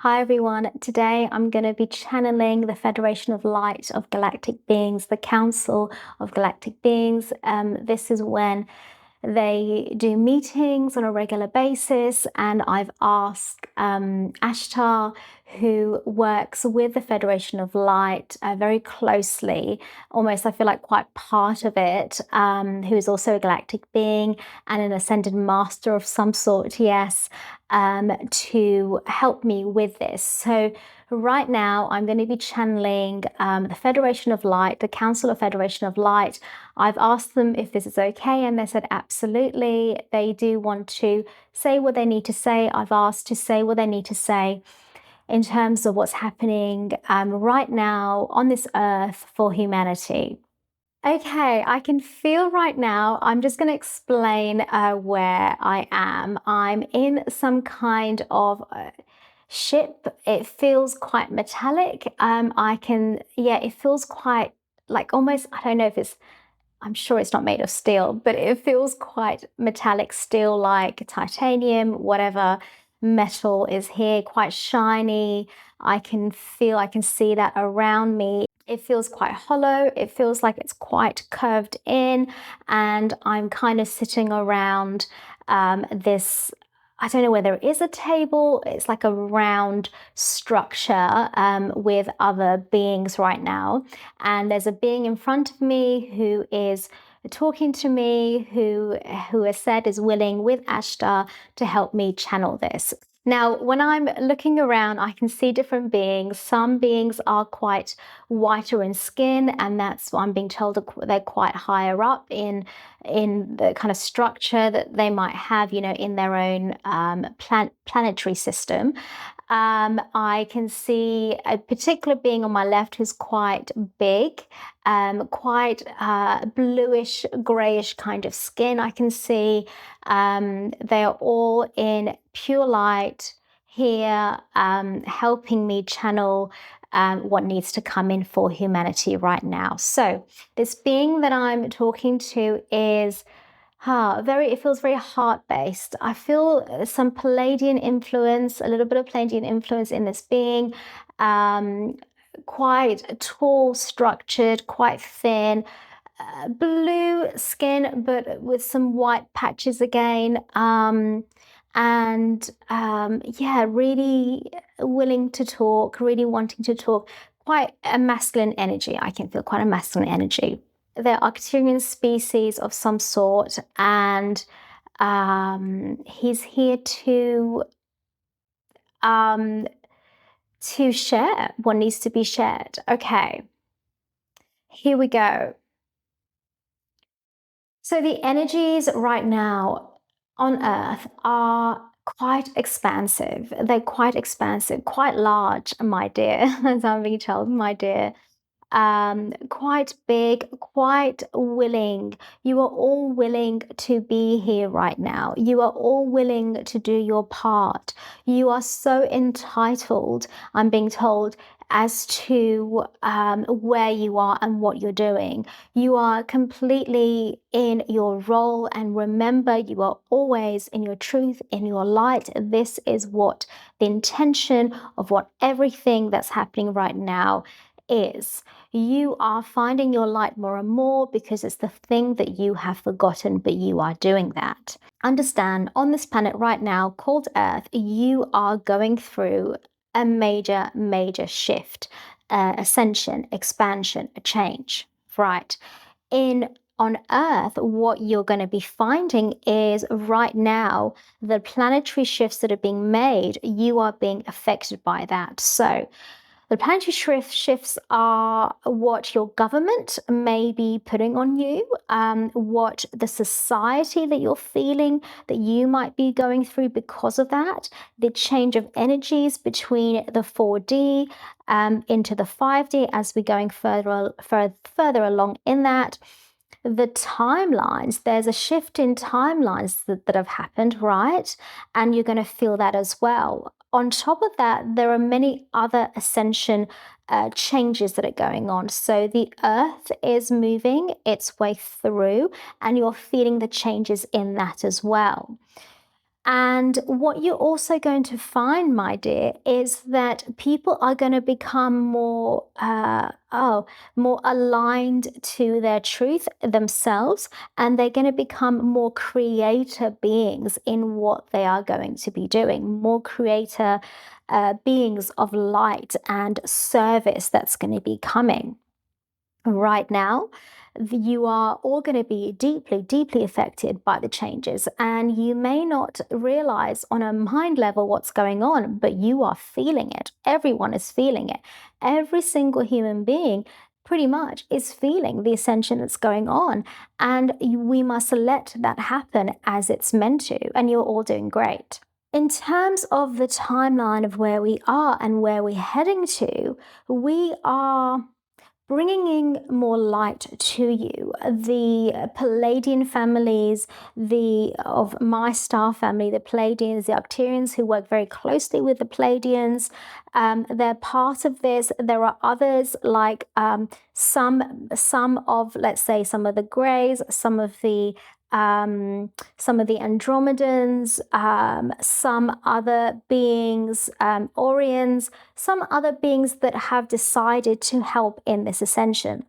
Hi everyone, today I'm going to be channeling the Federation of Light of Galactic Beings, the Council of Galactic Beings. This is when they do meetings on a regular basis, and I've asked Ashtar, who works with the Federation of Light very closely, almost I feel like quite part of it, who is also a galactic being and an ascended master of some sort, yes, to help me with this. So right now I'm going to be channeling the Federation of Light, the Council of Federation of Light. I've asked them if this is okay, and they said absolutely. They do want to say what they need to say. I've asked to say what they need to say in terms of what's happening right now on this earth for humanity. Okay, I can feel right now. I'm just going to explain where I am. I'm in some kind of ship. It feels quite metallic. It feels quite like almost, I don't know if it's, I'm sure it's not made of steel, but it feels quite metallic steel, like titanium, whatever metal is here, quite shiny. I can see that around me. It feels quite hollow. It feels like it's quite curved in, and I'm kind of sitting around this. I don't know whether it is a table. It's like a round structure with other beings right now. And there's a being in front of me who is talking to me, who has said is willing with Ashtar to help me channel this. Now, when I'm looking around, I can see different beings. Some beings are quite whiter in skin, and that's what I'm being told they're quite higher up in the kind of structure that they might have, in their own planetary system. I can see a particular being on my left who's quite big, quite bluish, grayish kind of skin. I can see they are all in pure light here, helping me channel what needs to come in for humanity right now. So this being that I'm talking to is it feels very heart-based. I feel some Palladian influence, a little bit of Palladian influence in this being. Quite tall, structured, quite thin, blue skin, but with some white patches again. Really willing to talk, really wanting to talk. Quite a masculine energy. I can feel quite a masculine energy. They're Arcturian species of some sort, and he's here um, to share what needs to be shared. Okay, here we go. So the energies right now on Earth are quite expansive. They're quite expansive, quite large, my dear, as I'm being told, my dear. Quite big, quite willing. You are all willing to be here right now. You are all willing to do your part. You are so entitled, I'm being told, as to where you are and what you're doing. You are completely in your role, and remember, you are always in your truth, in your light. This is what the intention of what everything that's happening right now is. You are finding your light more and more because it's the thing that you have forgotten, but you are doing that. Understand, on this planet right now called Earth, you are going through a major, major shift, ascension, expansion, a change, right? On Earth, what you're going to be finding is right now, the planetary shifts that are being made, you are being affected by that. So the planetary shifts are what your government may be putting on you, what the society that you're feeling that you might be going through because of that, the change of energies between the 4D into the 5D as we're going further along in that. The timelines, there's a shift in timelines that have happened, right? And you're going to feel that as well. On top of that, there are many other ascension changes that are going on. So the earth is moving its way through, and you're feeling the changes in that as well. And what you're also going to find, my dear, is that people are going to become more aligned to their truth themselves, and they're going to become more creator beings in what they are going to be doing, more creator beings of light and service that's going to be coming. Right now, you are all going to be deeply, deeply affected by the changes, and you may not realize on a mind level what's going on, but you are feeling it. Everyone is feeling it. Every single human being pretty much is feeling the ascension that's going on, and we must let that happen as it's meant to, and you're all doing great. In terms of the timeline of where we are and where we're heading to, we are bringing more light to you. The Palladian families, of my star family, the Palladians, the Arcturians, who work very closely with the Palladians, they're part of this. There are others like some of, let's say, some of the Greys, some of the Andromedans, some other beings, Orions, some other beings that have decided to help in this ascension.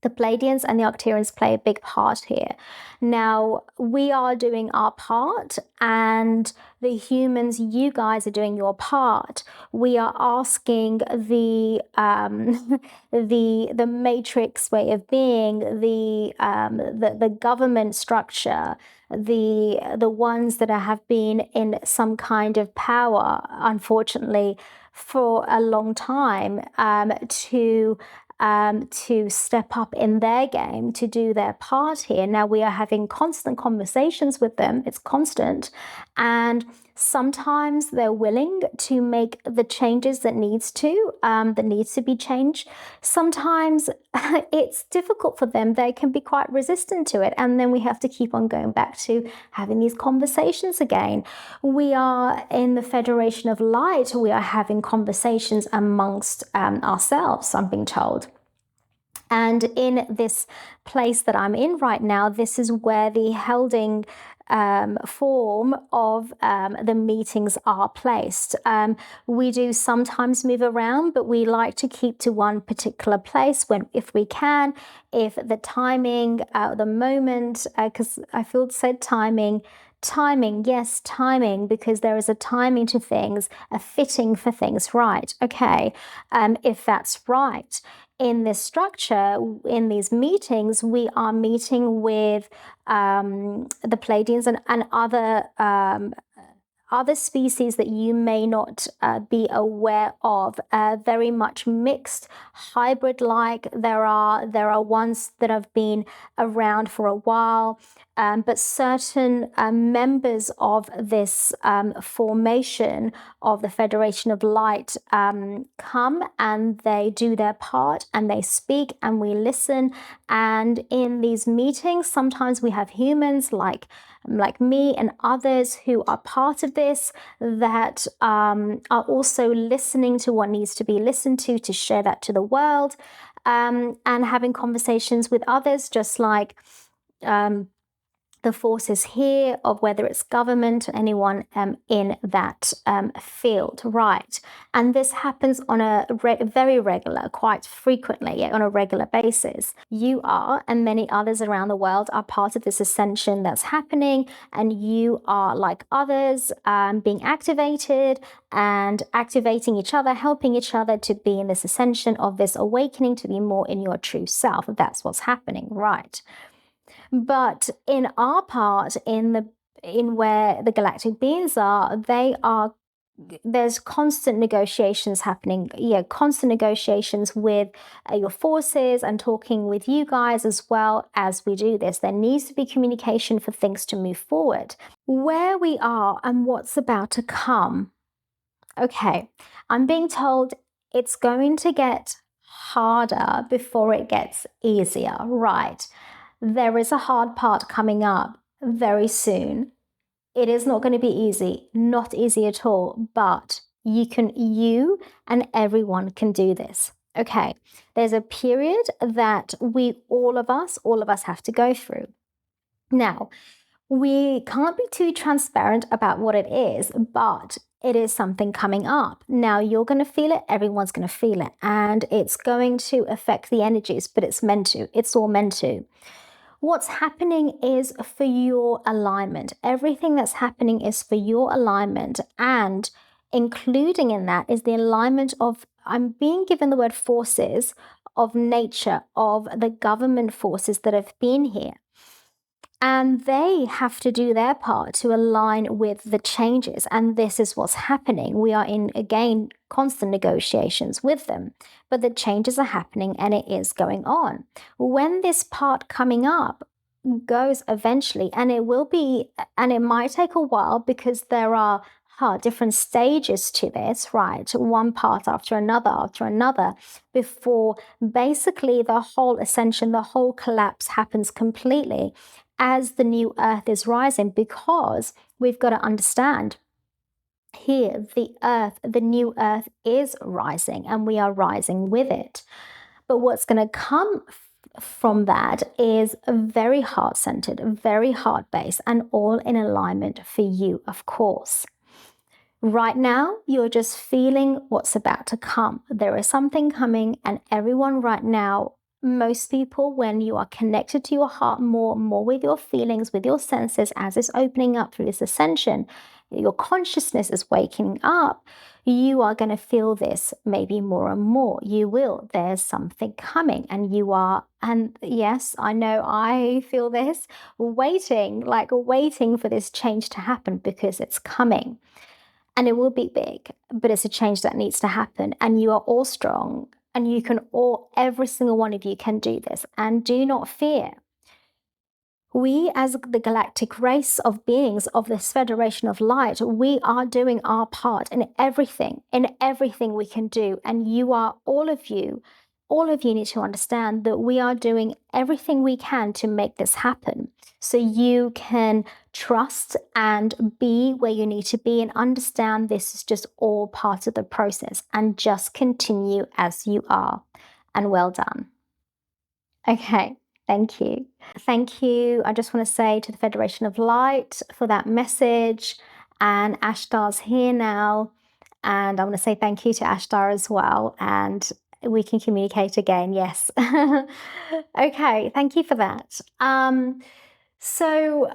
The Pleiadians and the Arcturians play a big part here. Now, we are doing our part, and the humans, you guys are doing your part. We are asking the matrix way of being, the government structure, the ones that have been in some kind of power, unfortunately, for a long time, to step up in their game, to do their part here. Now, we are having constant conversations with them. It's constant. And sometimes they're willing to make the changes that needs to be changed. Sometimes it's difficult for them. They can be quite resistant to it. And then we have to keep on going back to having these conversations again. We are in the Federation of Light. We are having conversations amongst ourselves, I'm being told. And in this place that I'm in right now, this is where the helding form of the meetings are placed. We do sometimes move around, but we like to keep to one particular place if we can, if the timing, the moment, because I feel said timing, yes, timing, because there is a timing to things, a fitting for things, right? Okay, if that's right. In this structure, in these meetings, we are meeting with the Pleiadians and other species that you may not be aware of, very much mixed, hybrid-like. There are ones that have been around for a while, but certain members of this formation of the Federation of Light come and they do their part and they speak and we listen. And in these meetings, sometimes we have humans like me and others who are part of this that are also listening to what needs to be listened to share that to the world, and having conversations with others, just like the forces here, of whether it's government, anyone in that field, right? And this happens on a very regular, quite frequently, on a regular basis. You are, and many others around the world, are part of this ascension that's happening, and you are, like others, being activated and activating each other, helping each other to be in this ascension of this awakening, to be more in your true self. That's what's happening, right? But in our part, in where the galactic beings are, there's constant negotiations happening. Yeah, constant negotiations with your forces, and talking with you guys as well as we do this. There needs to be communication for things to move forward. Where we are and what's about to come. Okay, I'm being told it's going to get harder before it gets easier, right? There is a hard part coming up very soon. It is not going to be easy, not easy at all, but you and everyone can do this. Okay, there's a period that all of us have to go through. Now, We can't be too transparent about what it is, but it is something coming up. Now, you're going to feel it, everyone's going to feel it, and it's going to affect the energies, but it's meant to. It's all meant to. What's happening is for your alignment. Everything that's happening is for your alignment, and including in that is the alignment of, I'm being given the word forces of nature, of the government forces that have been here. And they have to do their part to align with the changes. And this is what's happening. We are in, again, constant negotiations with them. But the changes are happening and it is going on. When this part coming up goes eventually, and it will be, and it might take a while because there are different stages to this, right? One part after another, before basically the whole ascension, the whole collapse happens completely as the new earth is rising, because we've got to understand here the new earth is rising and we are rising with it. But what's going to come from that is very heart-centered, very heart-based, and all in alignment for you, of course. Right now, you're just feeling what's about to come. There is something coming, and everyone right now, most people, when you are connected to your heart more with your feelings, with your senses, as it's opening up through this ascension, your consciousness is waking up, you are going to feel this maybe more and more. You will. There's something coming, and you are, and yes, I know I feel this, waiting for this change to happen because it's coming. And it will be big, but it's a change that needs to happen. And you are all strong, and you can all, every single one of you can do this. And do not fear. We, as the galactic race of beings of this Federation of Light, we are doing our part in everything we can do. And you are, all of you need to understand that we are doing everything we can to make this happen. So you can trust and be where you need to be, and understand this is just all part of the process, and just continue as you are. And well done. Okay, thank you. Thank you. I just want to say to the Federation of Light for that message. And Ashtar's here now. And I want to say thank you to Ashtar as well. And we can communicate again. Yes. Okay, thank you for that. So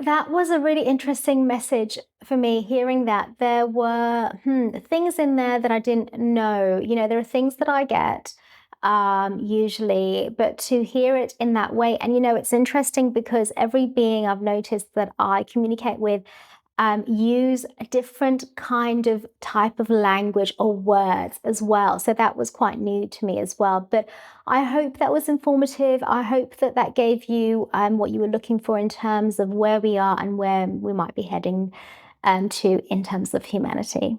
that was a really interesting message for me, hearing that there were things in there that I didn't know. You know, there are things that I get usually, but to hear it in that way. And, you know, it's interesting because every being I've noticed that I communicate with use a different kind of type of language or words as well. So that was quite new to me as well. But I hope that was informative. I hope that that gave you what you were looking for in terms of where we are and where we might be heading to in terms of humanity.